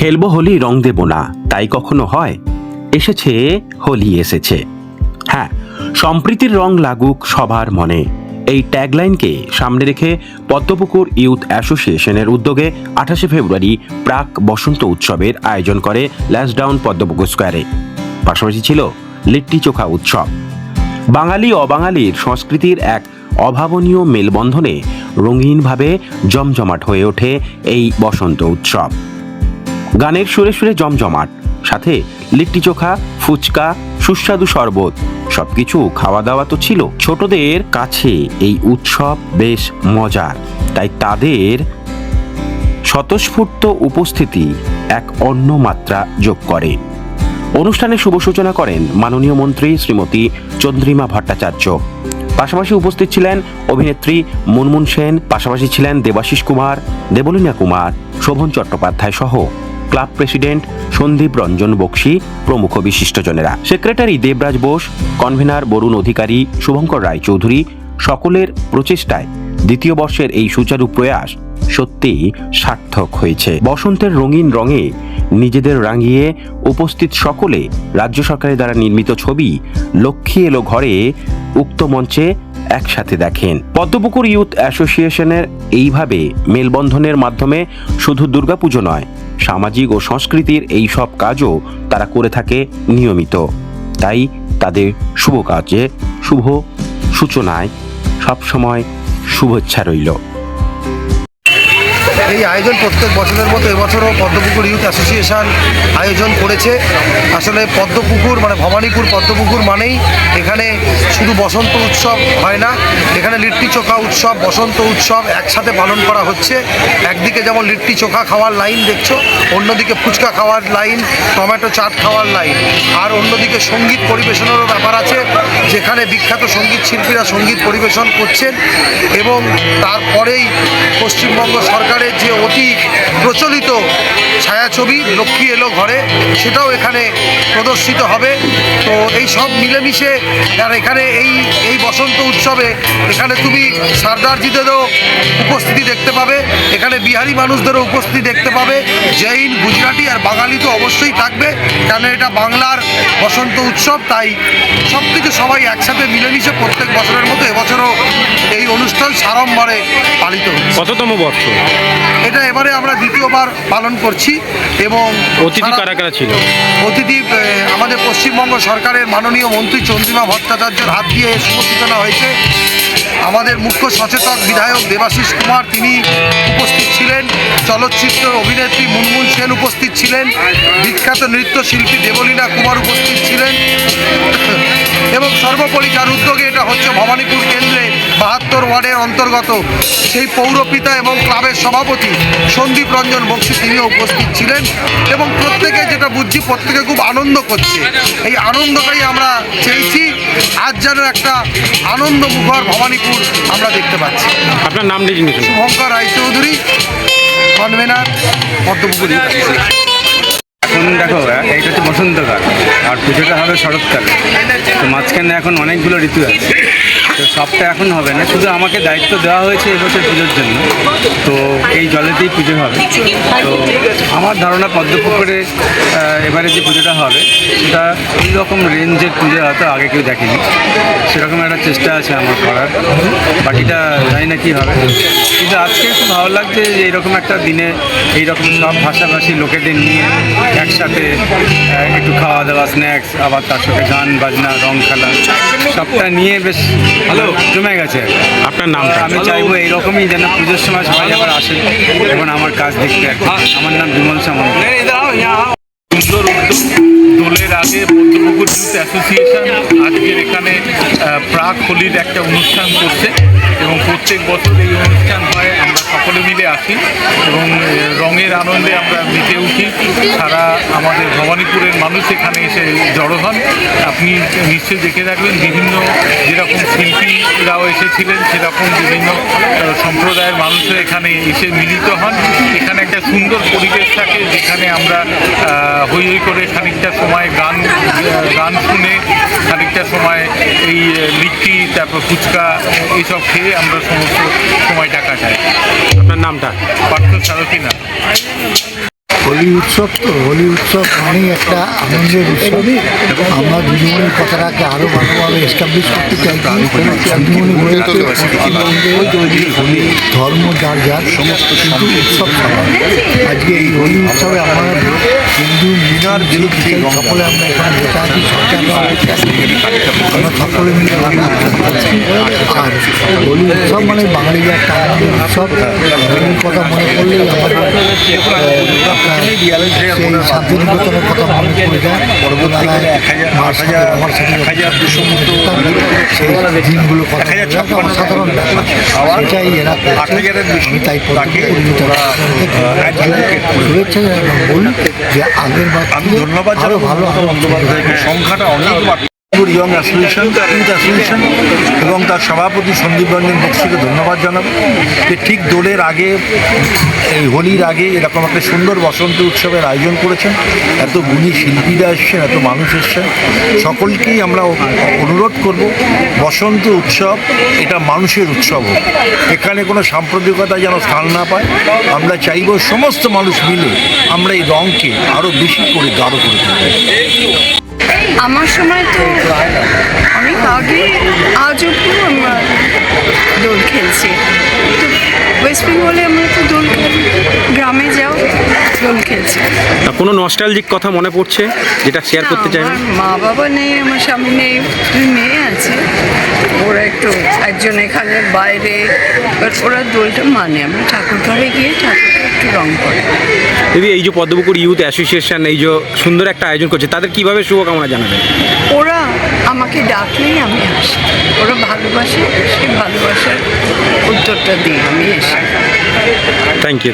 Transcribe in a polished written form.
খেলবো হোলি রং দেব না, তাই কখনো হয়? এসেছে হোলি এসেছে। হ্যাঁ, সম্প্রীতির রং লাগুক সবার মনে, এই ট্যাগলাইনকে সামনে রেখে পদ্মপুকুর ইউথ অ্যাসোসিয়েশনের উদ্যোগে 28শে ফেব্রুয়ারি প্রাক বসন্ত উৎসবের আয়োজন করে ল্যাসডাউন পদ্মপুকুর স্কোয়ারে। পাশাপাশি ছিল লিট্টি চোখা উৎসব। বাঙালি অবাঙালির সংস্কৃতির এক অভাবনীয় মেলবন্ধনে রঙিনভাবে জমজমাট হয়ে ওঠে এই বসন্ত উৎসব। গানের সুরে সুরে জমজমাট, সাথে লিট্টি চোখা, ফুচকা, সুস্বাদু শরবত, সবকিছু খাওয়া দাওয়া তো ছিল। ছোটদের কাছে এই উৎসব বেশ মজার, তাই তাদের স্বতঃস্ফূর্ত উপস্থিতি এক অন্য মাত্রা যোগ করে। অনুষ্ঠানে শুভ সূচনা করেন মাননীয় মন্ত্রী শ্রীমতী চন্দ্রিমা ভট্টাচার্য। পাশাপাশি উপস্থিত ছিলেন অভিনেত্রী মুনমুন সেন, পাশাপাশি ছিলেন দেবাশিস কুমার, দেবলীনা কুমার, শোভন চট্টোপাধ্যায় সহ ক্লাব প্রেসিডেন্ট সন্দীপ রঞ্জন বক্সী প্রমুখ বিশিষ্টজনেরা। সেক্রেটারি দেবরাজ বোস, কনভেনার বরুণ অধিকারী, শুভঙ্কর রায়চৌধুরী, সকলের প্রচেষ্টায় দ্বিতীয় বর্ষের এই সুচারু প্রয়াস সত্যিই সার্থক হয়েছে। বসন্তের রঙিন রঙে নিজেদের রাঙিয়ে উপস্থিত সকলে রাজ্য সরকারের দ্বারা নির্মিত ছবি লক্ষ্মী এলো ঘরে উক্ত মঞ্চে একসাথে দেখেন। পদ্মপুকুর ইউথ অ্যাসোসিয়েশনের এইভাবে মেলবন্ধনের মাধ্যমে শুধু দুর্গাপুজো নয়, সামাজিক ও সংস্কৃতির এই সব কাজও তারা করে থাকে নিয়মিত। তাই তাদের শুভ কাজে, শুভ সূচনায় সবসময় শুভেচ্ছা রইল। এই আয়োজন প্রত্যেক বছরের মতো এবছরও পদ্মপুকুর ইউথ অ্যাসোসিয়েশন আয়োজন করেছে। আসলে পদ্মপুকুর মানে ভবানীপুর পদ্মপুকুর মানেই এখানে শুধু বসন্ত উৎসব হয় না, এখানে লিট্টি চোখা উৎসব, বসন্ত উৎসব একসাথে পালন করা হচ্ছে। একদিকে যেমন লিট্টি চোখা খাওয়ার লাইন দেখছো, অন্যদিকে ফুচকা খাওয়ার লাইন, টমেটো চাট খাওয়ার লাইন, আর অন্যদিকে সঙ্গীত পরিবেশনেরও ব্যাপার আছে, যেখানে বিখ্যাত সঙ্গীত শিল্পীরা সঙ্গীত পরিবেশন করছেন। এবং তারপরেই পশ্চিমবঙ্গ সরকারের যে অতি প্রচলিত ছায়াছবি লক্ষ্মী এলো ঘরে, সেটাও এখানে প্রদর্শিত হবে। তো এই সব মিলেমিশে আর এখানে এই বসন্ত উৎসবে এখানে তুমি সর্দারজিদেরও উপস্থিতি দেখতে পাবে, এখানে বিহারি মানুষদেরও উপস্থিতি দেখতে পাবে, জৈন, গুজরাটি আর বাঙালি তো অবশ্যই থাকবে, কারণ এটা বাংলার বসন্ত উৎসব। তাই সব কিছু সবাই একসাথে মিলেমিশে প্রত্যেক বছরের মতো এবছরও এই অনুষ্ঠান সাড়ম্বরে পালিত হচ্ছে। কততম বর্ষ এটা এবারে আমরা দ্বিতীয়বার পালন করছি। এবং অতিথি কারা কারা ছিল? অতিথি আমাদের পশ্চিমবঙ্গ সরকারের মাননীয় মন্ত্রী চন্দ্রিমা ভট্টাচার্যের হাত দিয়ে শুভ সূচনা হয়েছে। আমাদের মুখ্য সচেতক বিধায়ক দেবাশিস কুমার তিনি উপস্থিত ছিলেন, চলচ্চিত্র অভিনেত্রী মুনমুন সেন উপস্থিত ছিলেন, বিখ্যাত নৃত্যশিল্পী দেবলীনা কুমার উপস্থিত ছিলেন। এবং সর্বোপরি যার উদ্যোগে এটা হচ্ছে ভবানীপুর কেন্দ্রে 72 ওয়ার্ডের অন্তর্গত সেই পৌরপিতা এবং ক্লাবের সভাপতি সন্দীপ রঞ্জন বক্সী তিনিও উপস্থিত ছিলেন। এবং প্রত্যেকে যেটা বুঝছি প্রত্যেকে খুব আনন্দ করছে, এই আনন্দটাই আমরা চেয়েছি। আজ যেন একটা আনন্দমুখর ভবানীপুর আমরা দেখতে পাচ্ছি। আপনার নাম ডেজিগনেশন? শুভঙ্কর রায়চৌধুরী, কনভেনার পদ্মপুকুর। এখন দেখো, এইটা হচ্ছে বসন্তকাল আর পুজোটা হবে শরৎকালে। তো মাঝখানে এখন অনেকগুলো ঋতু আছে, তো সবটা এখন হবে না। শুধু আমাকে দায়িত্ব দেওয়া হয়েছে এবছর পুজোর জন্য, তো এই জলেতেই পুজো হবে। তো আমার ধারণা পদ্মপুকুরে এবারে যে পুজোটা হবে সেটা এইরকম রেঞ্জের পুজো হয়তো আগে কেউ দেখেনি, সেরকম একটা চেষ্টা আছে আমার করার। বাকিটা জানি না কী হবে, কিন্তু আজকে খুব ভালো লাগছে যে এইরকম একটা দিনে এইরকম সব ভাষাভাষী লোকেদের নিয়ে একসাথে একটু খাওয়া দাওয়া, স্ন্যাক্স, আবার তার সাথে গান বাজনা, রং খেলা, সবটা নিয়ে বেশ ভালো জমে গেছে। আপনার নামটা? আমি চাইবো এইরকমই যেন পুজোর সময় সবাই আবার আসে এবং আমার কাজ দেখতে। আমার নাম বিমল সামন্ত। সুন্দর উদ্যোগ। দোলের আগে পদ্মপুকুর ইউথ অ্যাসোসিয়েশন আজকের এখানে প্রাক হোলির একটা অনুষ্ঠান করছে এবং প্রত্যেক বছর এই অনুষ্ঠান হয়। আমরা সকলে মিলে আসি এবং রঙের আনন্দে আমরা মেতে উঠি। সারা আমাদের ভবানীপুরের মানুষ এখানে এসে জড়ো হন। আপনি নিশ্চয়ই দেখে থাকবেন বিভিন্ন যেরকম শিল্পীরাও এসেছিলেন, সেরকম বিভিন্ন সম্প্রদায়ের মানুষও এখানে এসে মিলিত হন। এখানে একটা সুন্দর পরিবেশ থাকে, যেখানে আমরা হই হই করে খানিকটা সময় গান শুনে, খানিকটা সময় এই লিট্টি, তারপর ফুচকা এইসব খেয়ে আমরা সমস্ত সময়টা কাটাই। আপনার নামটা? পার্থ সারথী না। হোলি উৎসব তো হোলি উৎসব মানেই একটা আনন্দের উৎসব। আমরা দিদিমণির কথাটাকে আরও ভালোভাবে এস্টাবলিশ করতে চাইছি। দিদিমণি বলেছে পশ্চিমবঙ্গে ধর্ম যার যার সমস্ত কিন্তু উৎসব সবার। আজকে এই হোলি উৎসবে আমরা হিন্দু মিনার বিরুদ্ধে সকলে আমরা এখানে বসে আছি, সরকাররা বসে আছি। আমরা সকলে মিলে হোলি উৎসব করছি। আর হোলি উৎসব মানে বাঙালিদের একটা আনন্দের উৎসব। হোলির কথা মনে করলেই আমাদের সেই শান্তিনিকেতনের কথা মনে পড়ে যায়। পরবর্তীকালে মার সাথে আমার সাথে সেই দিনগুলো কথা মনে যায়, একটা অসাধারণ ব্যাপার। সেটাই এরা করছে। আমি তাই শুভেচ্ছা এবং বলি যে আগের বার আমি ধন্যবাদ আরও ভালো সংখ্যাটা অনেক ইয়ং অ্যাসোসিয়েশন ইউথ অ্যাসোসিয়েশন এবং তার সভাপতি সন্দীপ রঞ্জন বক্সিকে ধন্যবাদ জানাবো যে ঠিক দোলের আগে এই হোলির আগে এরকম একটা সুন্দর বসন্ত উৎসবের আয়োজন করেছেন। এত গুণী শিল্পীরা এসছেন, এত মানুষ এসছেন। সকলকেই আমরা অনুরোধ করব বসন্ত উৎসব এটা মানুষের উৎসব হোক, এখানে কোনো সাম্প্রদায়িকতা যেন স্থান না পায়। আমরা চাইব সমস্ত মানুষ মিলে আমরা এই রঙকে আরও বেশি করে গাঢ় করে তুলব। আমার সময় তো অনেক আগে আজ অব্দি আমরা দোল খেলছি। তো ওয়েস্ট বেঙ্গলে আমরা তো দোল খেলি, গ্রামে যাও দোল খেলছি। কোনো নস্টালজিক কথা মনে পড়ছে যেটা শেয়ার করতে চাইবেন? আমার মা বাবা নেই, আমার স্বামী নেই, 2 মেয়ে আছে। ওরা একটু একজন এখানে বাইরে, বাট ওরা দোলটা মানে আমরা ঠাকুর ঘরে গিয়ে ঠাকুরকে একটু রং করে। দিদি, এই যে পদ্মপুকুর ইউথ অ্যাসোসিয়েশন এই যে সুন্দর একটা আয়োজন করছে, তাদের কিভাবে শুভকামনা জানাবেন? ওরা আমাকে ডাকলেই আমি আসি। ওরা ভালোবাসে, সেই ভালোবাসার উত্তরটা দিই আমি এসে। Thank you.